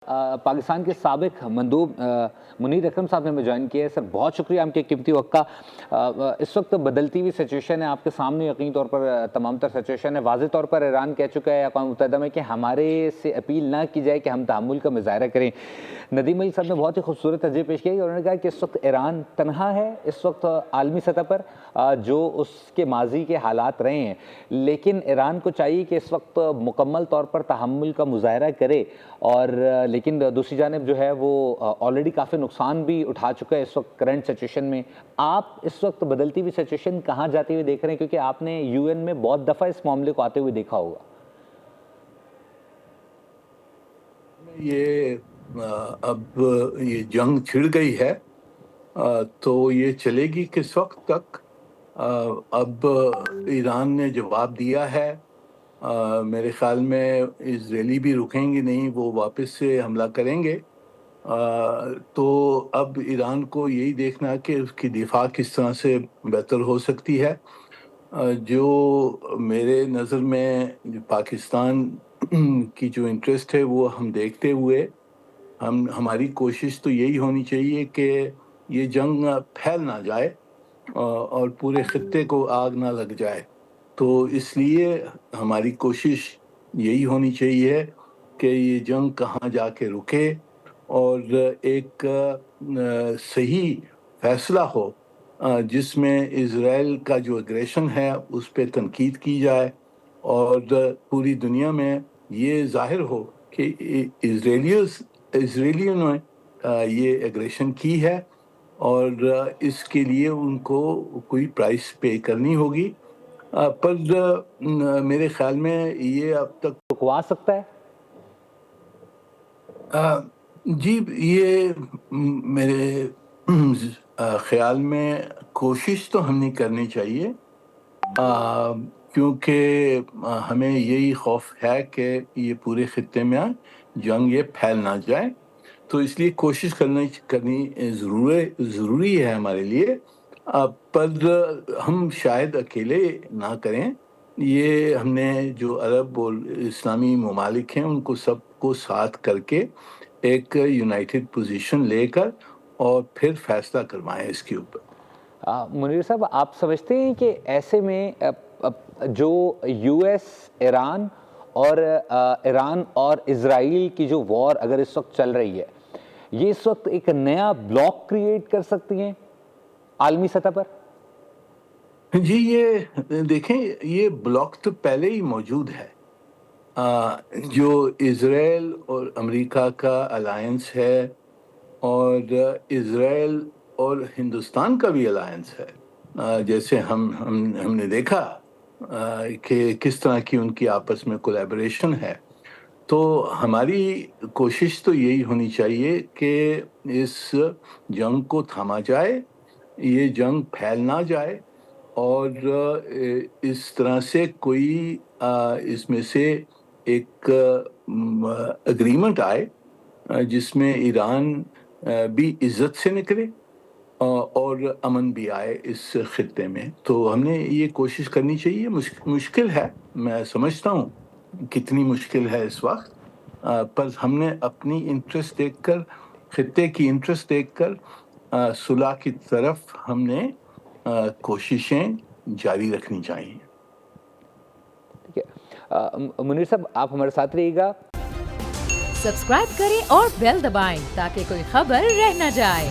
پاکستان کے سابق مندوب منیر اکرم صاحب نے ہمیں جوائن کیا ہے. سر بہت شکریہ آپ کے قیمتی وقت کا. اس وقت بدلتی ہوئی سچویشن ہے آپ کے سامنے, یقینی طور پر تمام تر سچویشن ہے. واضح طور پر ایران کہہ چکا ہے اقوام متحدہ میں کہ ہمارے سے اپیل نہ کی جائے کہ ہم تحمل کا مظاہرہ کریں. ندیم علی صاحب نے بہت ہی خوبصورت تجزیہ پیش کیا. انہوں نے کہا کہ اس وقت ایران تنہا ہے اس وقت عالمی سطح پر جو اس کے ماضی کے حالات رہے ہیں, لیکن ایران کو چاہیے کہ اس وقت مکمل طور پر تحمل کا مظاہرہ کرے. اور لیکن دوسری جانب جو ہے وہ آلریڈی کافی نقصان بھی اٹھا چکا ہے اس وقت کرنٹ سچویشن میں. آپ اس وقت بدلتی ہوئی سچویشن کہاں جاتے ہوئے دیکھ رہے ہیں, کیونکہ آپ نے یو این میں بہت دفعہ اس معاملے کو آتے ہوئے دیکھا ہوگا. یہ اب یہ جنگ چھڑ گئی ہے تو یہ چلے گی کس وقت تک؟ اب ایران نے جواب دیا ہے. میرے خیال میں اسرائیلی بھی رکیں گے نہیں, وہ واپس سے حملہ کریں گے. تو اب ایران کو یہی دیکھنا کہ اس کی دفاع کس طرح سے بہتر ہو سکتی ہے. جو میرے نظر میں پاکستان کی جو انٹرسٹ ہے وہ ہم دیکھتے ہوئے ہماری کوشش تو یہی ہونی چاہیے کہ یہ جنگ پھیل نہ جائے اور پورے خطے کو آگ نہ لگ جائے. تو اس لیے ہماری کوشش یہی ہونی چاہیے کہ یہ جنگ کہاں جا کے رکے اور ایک صحیح فیصلہ ہو جس میں اسرائیل کا جو اگریشن ہے اس پہ تنقید کی جائے اور پوری دنیا میں یہ ظاہر ہو کہ اسرائیلیوں نے یہ اگریشن کی ہے اور اس کے لیے ان کو کوئی پرائس پے کرنی ہوگی. پر میرے خیال میں یہ اب تک رکوا سکتا ہے. جی, یہ میرے خیال میں کوشش تو ہم نے کرنی چاہیے کیونکہ ہمیں یہی خوف ہے کہ یہ پورے خطے میں جنگ یہ پھیل نہ جائے. تو اس لیے کوشش کرنی ضروری ہے ہمارے لیے. پر ہم شاید اکیلے نہ کریں. یہ ہم نے جو عرب اور اسلامی ممالک ہیں ان کو سب کو ساتھ کر کے ایک یونائٹڈ پوزیشن لے کر اور پھر فیصلہ کروائیں اس کے اوپر. منیر صاحب, آپ سمجھتے ہیں کہ ایسے میں جو یو ایس ایران اور اسرائیل کی جو وار اگر اس وقت چل رہی ہے, یہ اس وقت ایک نیا بلاک کریٹ کر سکتی ہیں عالمی سطح پر؟ جی, یہ دیکھیں, یہ بلاک تو پہلے ہی موجود ہے. جو اسرائیل اور امریکہ کا الائنس ہے اور اسرائیل اور ہندوستان کا بھی الائنس ہے. جیسے ہم نے دیکھا کہ کس طرح کی ان کی آپس میں کولیبریشن ہے. تو ہماری کوشش تو یہی ہونی چاہیے کہ اس جنگ کو تھاما جائے, یہ جنگ پھیل نہ جائے اور اس طرح سے کوئی اس میں سے ایک اگریمنٹ آئے جس میں ایران بھی عزت سے نکلے اور امن بھی آئے اس خطے میں. تو ہم نے یہ کوشش کرنی چاہیے. مشکل ہے, میں سمجھتا ہوں کتنی مشکل ہے اس وقت, پر ہم نے اپنی انٹرسٹ دیکھ کر, خطے کی انٹرسٹ دیکھ کر صلح کی طرف ہم نے کوششیں جاری رکھنی چاہیے. ٹھیک ہے, منیر صاحب آپ ہمارے ساتھ رہیے گا. سبسکرائب کریں اور بیل دبائیں تاکہ کوئی خبر رہ نہ جائے.